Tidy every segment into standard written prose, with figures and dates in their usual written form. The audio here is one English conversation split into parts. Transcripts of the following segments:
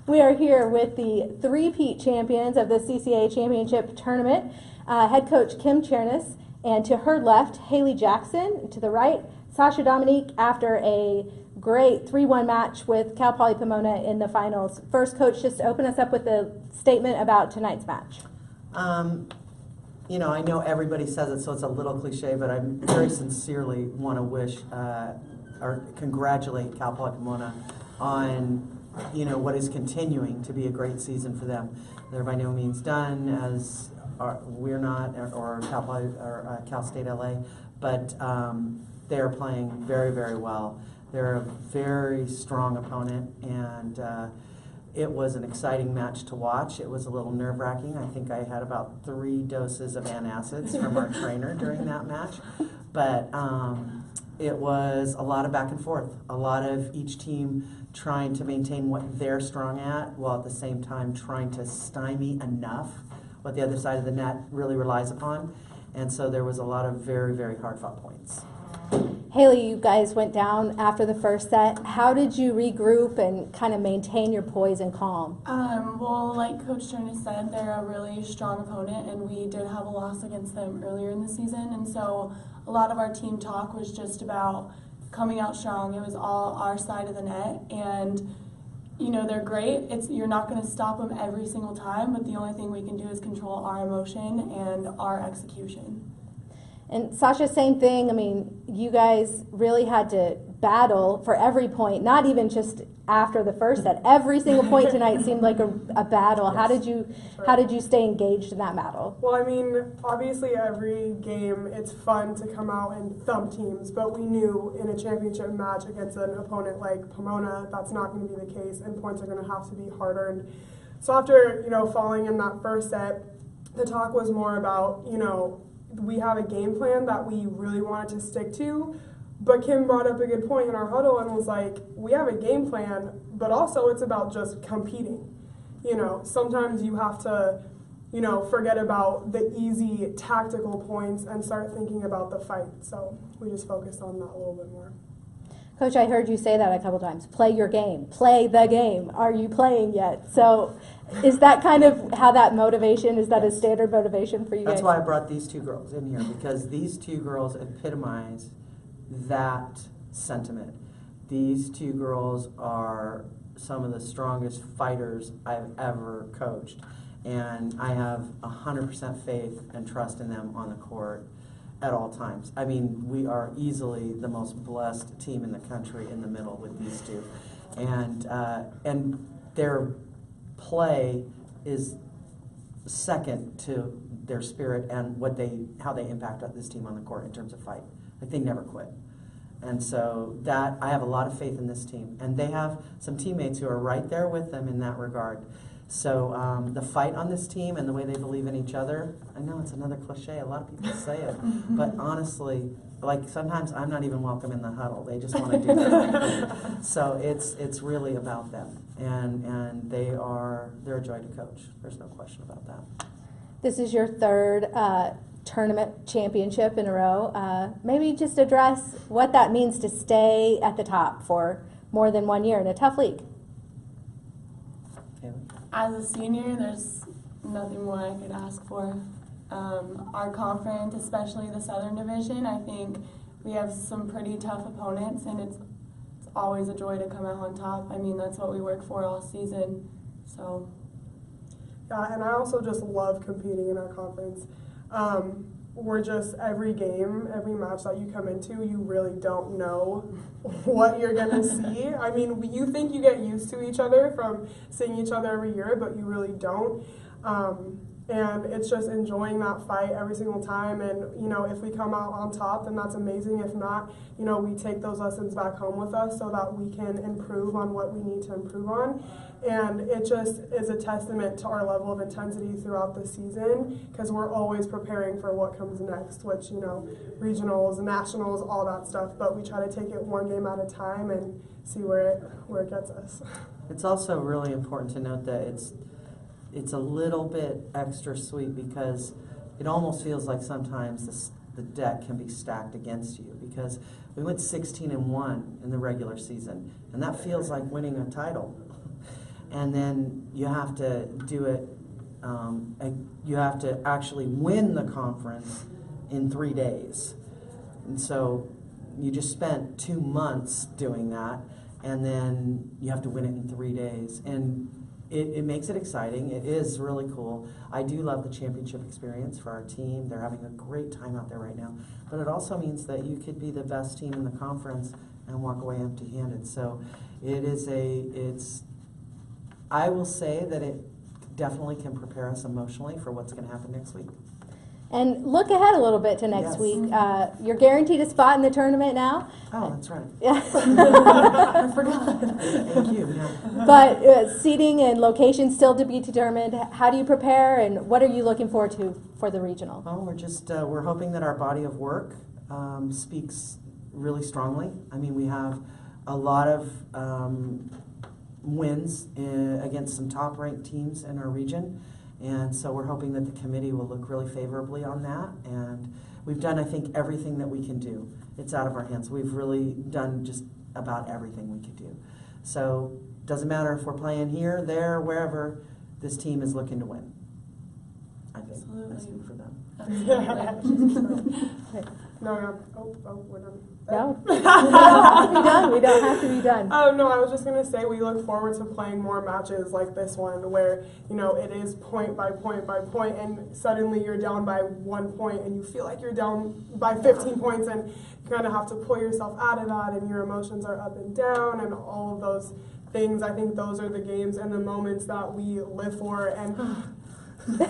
We are here with the three-peat champions of the CCAA Championship tournament, head coach Kim Cherniss, and to her left, Hailey Jackson. To the right, Sascha Dominique, after a great 3-1 match with Cal Poly Pomona in the finals. First, coach, just open us up with a statement about tonight's match. You know, I know everybody says it, so it's a little cliche, but I very sincerely want to wish or congratulate Cal Poly Pomona on, you know, what is continuing to be a great season for them. They're by no means done, as we're not, or Cal Poly or Cal State LA, but they're playing very, very well. They're a very strong opponent, and it was an exciting match to watch. It was a little nerve-wracking. I think I had about 3 doses of antacids from our trainer during that match, but it was a lot of back and forth, a lot of each team trying to maintain what they're strong at, while at the same time trying to stymie enough what the other side of the net really relies upon. And so there was a lot of very, very hard-fought points. Hailey, you guys went down after the first set. How did you regroup and kind of maintain your poise and calm? Well, like Coach Cherniss said, they're a really strong opponent, and we did have a loss against them earlier in the season. And so a lot of our team talk was just about coming out strong. It was all our side of the net, and you know, they're great. You're not going to stop them every single time, but the only thing we can do is control our emotion and our execution. And Sascha, same thing. I mean, you guys really had to battle for every point, not even just after the first set. Every single point tonight seemed like a battle. Yes. How did you stay engaged in that battle? Well, I mean, obviously every game it's fun to come out and thump teams, but we knew in a championship match against an opponent like Pomona, that's not going to be the case, and points are going to have to be hard-earned. So after, you know, falling in that first set, the talk was more about, you know, we have a game plan that we really wanted to stick to, but Kim brought up a good point in our huddle and was like, we have a game plan, but also it's about just competing. You know, sometimes you have to, you know, forget about the easy tactical points and start thinking about the fight. So we just focused on that a little bit more. Coach, I heard you say that a couple times. Play your game. Play the game. Are you playing yet? So is that kind of how that motivation, is that a standard motivation for you guys? That's why I brought these 2 girls in here, because these 2 girls epitomize that sentiment. These 2 girls are some of the strongest fighters I've ever coached, and I have 100% faith and trust in them on the court at all times. I mean, we are easily the most blessed team in the country in the middle with these 2, and their play is second to their spirit and how they impact this team on the court in terms of fight. Like, they never quit. And so that, I have a lot of faith in this team. And they have some teammates who are right there with them in that regard. So the fight on this team and the way they believe in each other, I know it's another cliche, a lot of people say it, but honestly, like, sometimes I'm not even welcome in the huddle. They just want to do that. So it's really about them. And they're a joy to coach. There's no question about that. This is your 3rd tournament championship in a row. Maybe just address what that means to stay at the top for more than 1 year in a tough league. As a senior, there's nothing more I could ask for. Our conference, especially the Southern Division, I think we have some pretty tough opponents, and it's always a joy to come out on top. I mean, that's what we work for all season. So. Yeah, and I also just love competing in our conference. We're just, every game, every match that you come into, you really don't know what you're going to see. I mean, you think you get used to each other from seeing each other every year, but you really don't. And it's just enjoying that fight every single time. And, you know, if we come out on top, then that's amazing. If not, you know, we take those lessons back home with us so that we can improve on what we need to improve on. And it just is a testament to our level of intensity throughout the season, because we're always preparing for what comes next, which, you know, regionals, nationals, all that stuff. But we try to take it 1 game at a time and see where it gets us. It's also really important to note that it's a little bit extra sweet, because it almost feels like sometimes the deck can be stacked against you, because we went 16-1 in the regular season, and that feels like winning a title. and then you have to do it. You have to actually win the conference in 3 days, and so you just spent 2 months doing that, and then you have to win it in 3 days, and it makes it exciting. It is really cool. I do love the championship experience for our team. They're having a great time out there right now, but it also means that you could be the best team in the conference and walk away empty-handed. So I will say that it definitely can prepare us emotionally for what's going to happen next week. And look ahead a little bit to next Yes. week. You're guaranteed a spot in the tournament now. Oh, that's right. Yeah. I forgot. Thank you. Yeah. But seating and location still to be determined. How do you prepare, and what are you looking forward to for the regional? Well, we're hoping that our body of work speaks really strongly. I mean, we have a lot of wins against some top-ranked teams in our region, and so we're hoping that the committee will look really favorably on that. And we've done, I think, everything that we can do. It's out of our hands. We've really done just about everything we could do. So doesn't matter if we're playing here, there, wherever. This team is looking to win. I think. Absolutely. I speak for them. No, yeah. Oh, we're done. No? We don't have to be done. We don't have to be done. No, I was just going to say we look forward to playing more matches like this one where, it is point by point by point, and suddenly you're down by 1 point and you feel like you're down by 15 points, and you kind of have to pull yourself out of that, and your emotions are up and down and all of those things. I think those are the games and the moments that we live for. And Don't think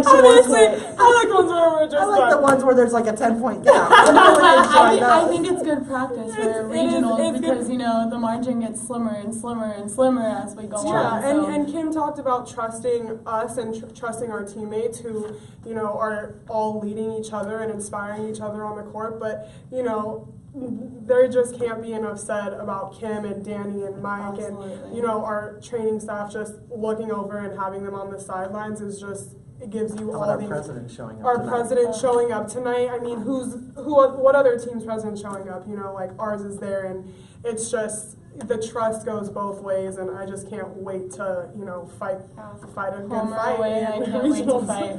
she wants it. I like ones where we're just I like the done. ones where there's like a 10-point gap. I'm really enjoying I those. think it's good practice for It's regionals because good. the margin gets slimmer and slimmer and slimmer as we go Yeah, on. So. and Kim talked about trusting us and trusting our teammates who, are all leading each other and inspiring each other on the court. But, there just can't be enough said about Kim and Danny and Mike. Absolutely. And, our training staff just looking over and having them on the sidelines is just, it gives you How all about the... our president showing up Our tonight? president showing up tonight. I mean, what other team's president showing up? Like ours is there, and it's just the trust goes both ways, and I just can't wait to fight a good Home or fight. away, I in can't wait to regionals. fight.